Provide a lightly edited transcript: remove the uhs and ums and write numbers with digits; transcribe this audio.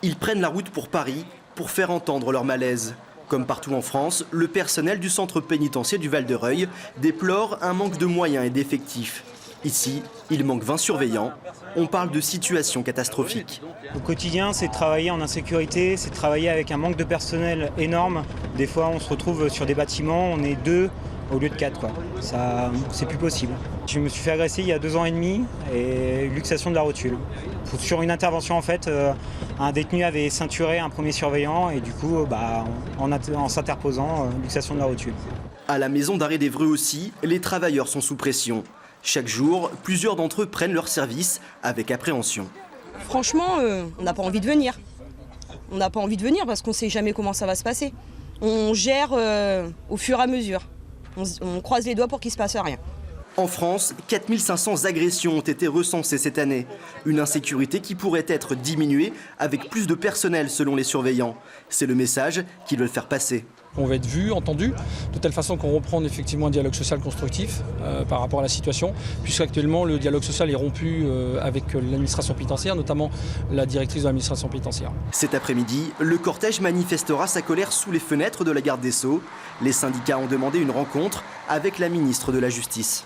Ils prennent la route pour Paris pour faire entendre leur malaise. Comme partout en France, le personnel du centre pénitentiaire du Val-de-Reuil déplore un manque de moyens et d'effectifs. Ici, il manque 20 surveillants. On parle de situation catastrophique. Au quotidien, c'est de travailler en insécurité, c'est de travailler avec un manque de personnel énorme. Des fois, on se retrouve sur des bâtiments, on est 2 au lieu de 4. Ça, c'est plus possible. Je me suis fait agresser il y a 2 ans et demi et luxation de la rotule. Sur une intervention, en fait, un détenu avait ceinturé un premier surveillant et du coup, en s'interposant, luxation de la rotule. À la maison d'arrêt d'Évreux aussi, les travailleurs sont sous pression. Chaque jour, plusieurs d'entre eux prennent leur service avec appréhension. Franchement, on n'a pas envie de venir. On n'a pas envie de venir parce qu'on ne sait jamais comment ça va se passer. On gère au fur et à mesure. On croise les doigts pour qu'il ne se passe rien. En France, 4500 agressions ont été recensées cette année. Une insécurité qui pourrait être diminuée avec plus de personnel selon les surveillants. C'est le message qu'ils veulent faire passer. On va être vu, entendu, de telle façon qu'on reprend effectivement un dialogue social constructif par rapport à la situation, puisqu'actuellement le dialogue social est rompu avec l'administration pénitentiaire, notamment la directrice de l'administration pénitentiaire. Cet après-midi, le cortège manifestera sa colère sous les fenêtres de la garde des Sceaux. Les syndicats ont demandé une rencontre avec la ministre de la Justice.